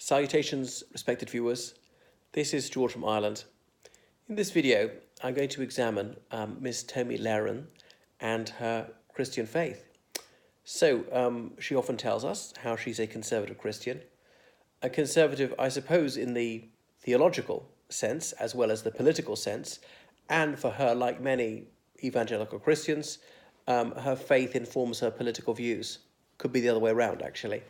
Salutations, respected viewers. This is George from Ireland. In this video, I'm going to examine Miss Tomi Lahren and her Christian faith. So, she often tells us how she's a conservative Christian. A conservative, I suppose, in the theological sense as well as the political sense. And for her, like many evangelical Christians, her faith informs her political views. Could be the other way around, actually.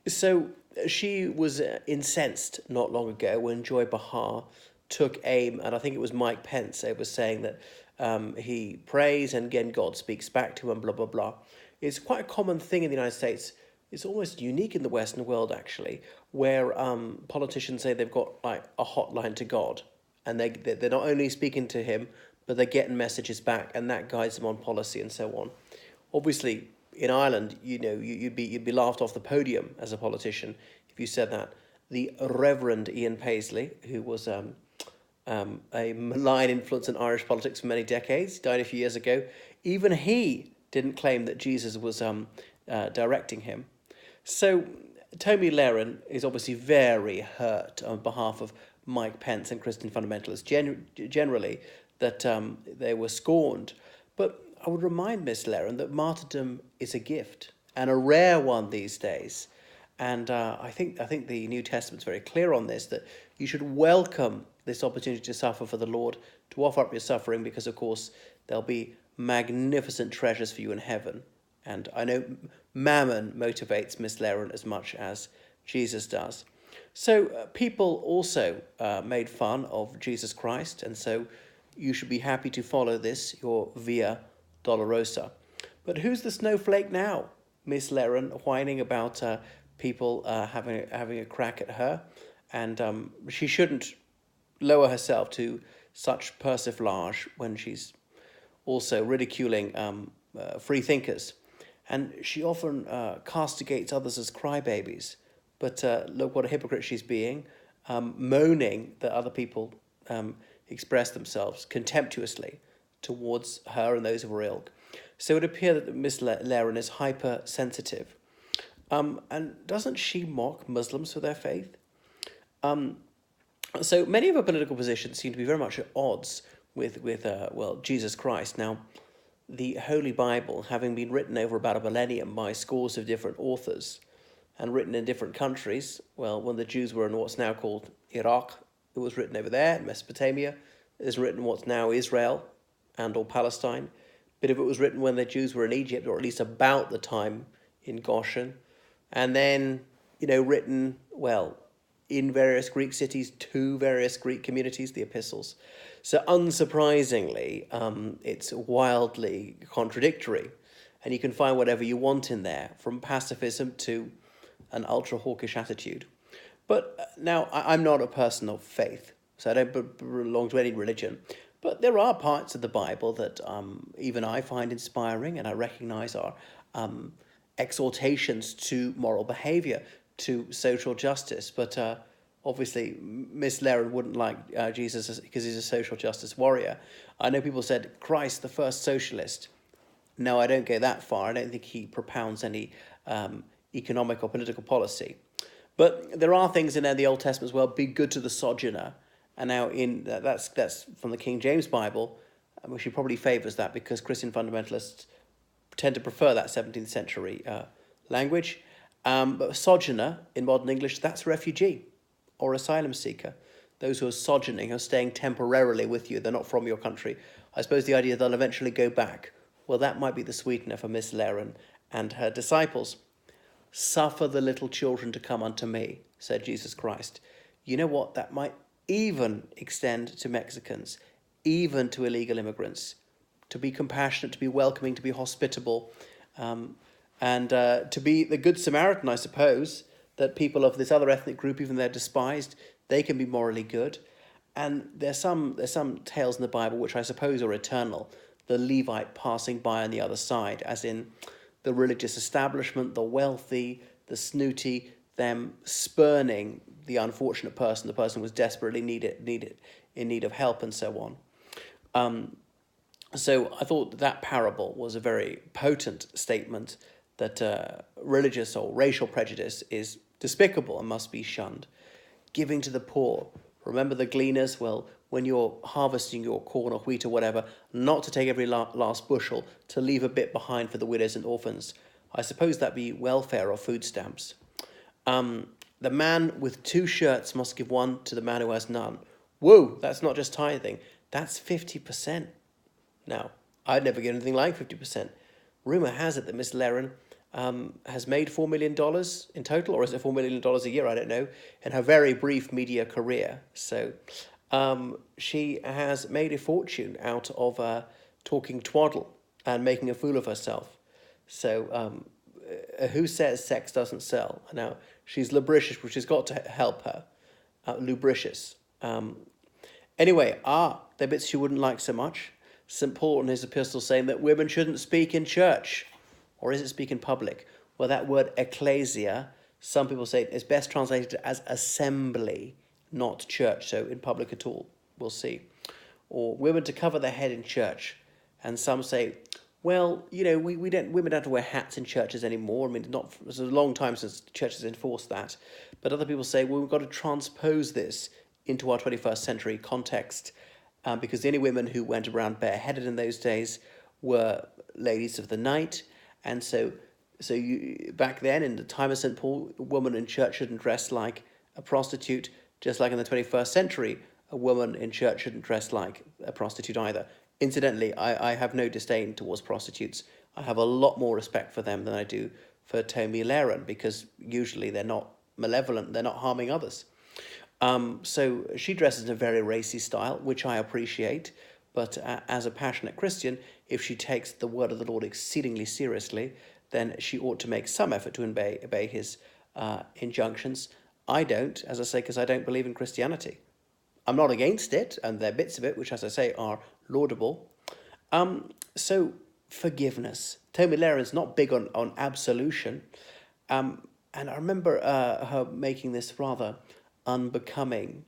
So she was incensed not long ago when Joy Behar took aim, and I think it was Mike Pence, was saying that he prays and again God speaks back to him, blah, blah, blah. It's quite a common thing in the United States. It's almost unique in the Western world, actually, where politicians say they've got like a hotline to God, and they're not only speaking to him, but they're getting messages back, and that guides them on policy and so on. Obviously, in Ireland, you'd be laughed off the podium as a politician if you said that. The Reverend Ian Paisley, who was a malign influence in Irish politics for many decades, died a few years ago. Even he didn't claim that Jesus was directing him. So Tomi Lahren is obviously very hurt on behalf of Mike Pence and Christian fundamentalists generally that they were scorned. But I would remind Miss Lahren that martyrdom is a gift and a rare one these days. And I think the New Testament's very clear on this, that you should welcome this opportunity to suffer for the Lord, to offer up your suffering, because, of course, there'll be magnificent treasures for you in heaven. And I know mammon motivates Miss Lahren as much as Jesus does. So people also made fun of Jesus Christ, and so you should be happy to follow this, your Via Dolorosa. But who's the snowflake now? Miss Lahren whining about people having a crack at her, and she shouldn't lower herself to such persiflage when she's also ridiculing free thinkers. And she often castigates others as crybabies. But look what a hypocrite she's being, moaning that other people express themselves contemptuously towards her and those of her ilk. So it would appear that Miss Lahren is hypersensitive. And doesn't she mock Muslims for their faith? So many of her political positions seem to be very much at odds with Jesus Christ. Now, the Holy Bible, having been written over about a millennium by scores of different authors and written in different countries, well, when the Jews were in what's now called Iraq, it was written over there, Mesopotamia. It is written in what's now Israel and or Palestine. A bit of it was written when the Jews were in Egypt, or at least about the time in Goshen. And then, written, in various Greek cities to various Greek communities, the epistles. So unsurprisingly, it's wildly contradictory. And you can find whatever you want in there, from pacifism to an ultra-hawkish attitude. But now, I'm not a person of faith, so I don't belong to any religion. But there are parts of the Bible that even I find inspiring, and I recognize are exhortations to moral behavior, to social justice. But obviously, Miss Lahren wouldn't like Jesus because he's a social justice warrior. I know people said, Christ, the first socialist. No, I don't go that far. I don't think he propounds any economic or political policy. But there are things in there, the Old Testament as well, be good to the sojourner. And now that's from the King James Bible, which he probably favours that because Christian fundamentalists tend to prefer that 17th century language. But sojourner, in modern English, that's refugee or asylum seeker. Those who are sojourning, who are staying temporarily with you, they're not from your country. I suppose the idea they'll eventually go back. Well, that might be the sweetener for Miss Lahren and her disciples. Suffer the little children to come unto me, said Jesus Christ. You know what? That might even extend to Mexicans, even to illegal immigrants. To be compassionate, to be welcoming, to be hospitable, and to be the good Samaritan, I suppose, that people of this other ethnic group, even though they're despised, they can be morally good. And there's some tales in the Bible which I suppose are eternal. The Levite passing by on the other side, as in the religious establishment, the wealthy, the snooty, them spurning the unfortunate person, the person who was desperately in need of help, and so on. So I thought that parable was a very potent statement that religious or racial prejudice is despicable and must be shunned. Giving to the poor. Remember the gleaners? Well, when you're harvesting your corn or wheat or whatever, not to take every last bushel, to leave a bit behind for the widows and orphans. I suppose that'd be welfare or food stamps. The man with 2 shirts must give one to the man who has none. Whoa, that's not just tithing, that's 50%. Now, I'd never get anything like 50%. Rumour has it that Miss Lahren has made $4 million in total, or is it $4 million a year? I don't know, in her very brief media career. So she has made a fortune out of talking twaddle and making a fool of herself. So who says sex doesn't sell? Now, she's lubricious, which has got to help her. Lubricious. Anyway, the bits she wouldn't like so much. St. Paul in his epistle saying that women shouldn't speak in church. Or is it speak in public? Well, that word ecclesia, some people say it's best translated as assembly, not church, so in public at all. We'll see. Or women to cover their head in church. And some say, well, you know, women don't have to wear hats in churches anymore. I mean, it's a long time since churches enforced that. But other people say, well, we've got to transpose this into our 21st century context, because the only women who went around bareheaded in those days were ladies of the night. And so back then, in the time of St. Paul, a woman in church shouldn't dress like a prostitute, just like in the 21st century, a woman in church shouldn't dress like a prostitute either. Incidentally, I have no disdain towards prostitutes. I have a lot more respect for them than I do for Tomi Lahren, because usually they're not malevolent, they're not harming others. So she dresses in a very racy style, which I appreciate, but as a passionate Christian, if she takes the word of the Lord exceedingly seriously, then she ought to make some effort to obey his injunctions. I don't, as I say, because I don't believe in Christianity. I'm not against it, and there are bits of it which, as I say, are laudable. So forgiveness. Tomi Lahren's not big on absolution, and I remember her making this rather unbecoming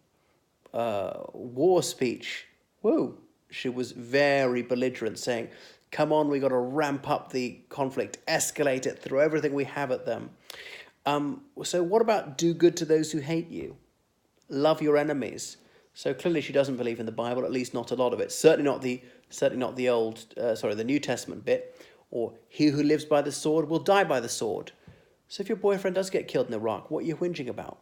war speech. Whoa, she was very belligerent, saying, come on, we got to ramp up the conflict, escalate it, throw everything we have at them. So what about do good to those who hate you? Love your enemies. So clearly she doesn't believe in the Bible, at least not a lot of it. Certainly not the New Testament bit. Or he who lives by the sword will die by the sword. So if your boyfriend does get killed in Iraq, what are you whinging about?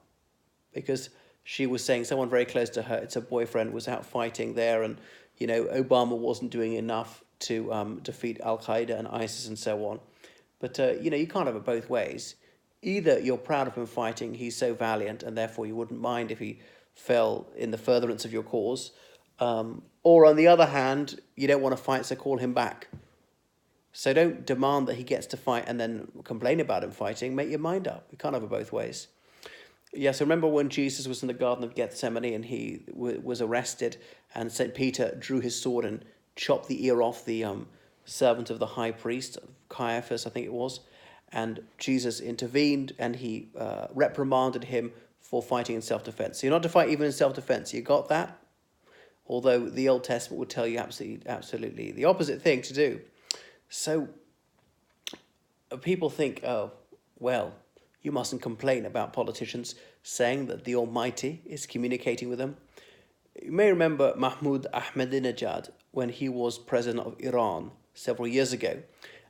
Because she was saying someone very close to her, it's her boyfriend, was out fighting there, and you know Obama wasn't doing enough to defeat Al-Qaeda and ISIS and so on. But you can't have it both ways. Either you're proud of him fighting, he's so valiant, and therefore you wouldn't mind if he fell in the furtherance of your cause, or on the other hand, you don't want to fight, so call him back. So don't demand that he gets to fight and then complain about him fighting. Make your mind up. You can't have it both ways. Yes, remember when Jesus was in the Garden of Gethsemane and he was arrested, and St. Peter drew his sword and chopped the ear off the servant of the high priest, Caiaphas, I think it was, and Jesus intervened and he reprimanded him for fighting in self-defense. So you're not to fight even in self-defense. You got that? Although the Old Testament would tell you absolutely the opposite thing to do. So people think, oh, well, you mustn't complain about politicians saying that the Almighty is communicating with them. You may remember Mahmoud Ahmadinejad when he was president of Iran several years ago,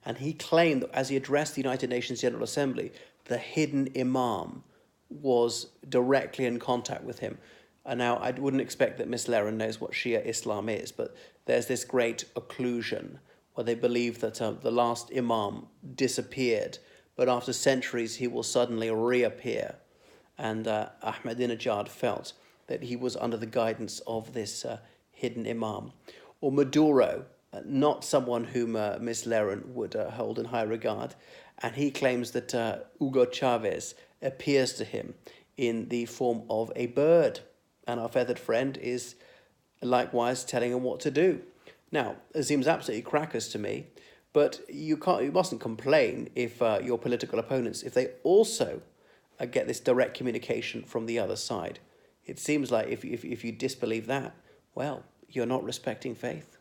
and he claimed that as he addressed the United Nations General Assembly, the hidden imam was directly in contact with him. And now I wouldn't expect that Miss Lahren knows what Shia Islam is, but there's this great occlusion where they believe that the last imam disappeared, but after centuries he will suddenly reappear. And Ahmadinejad felt that he was under the guidance of this hidden imam. Or Maduro, not someone whom Miss Lahren would hold in high regard, and he claims that Hugo Chavez appears to him in the form of a bird, and our feathered friend is likewise telling him what to do. Now, it seems absolutely crackers to me, but you mustn't complain if your political opponents, if they also get this direct communication from the other side. It seems like if you disbelieve that, well, you're not respecting faith.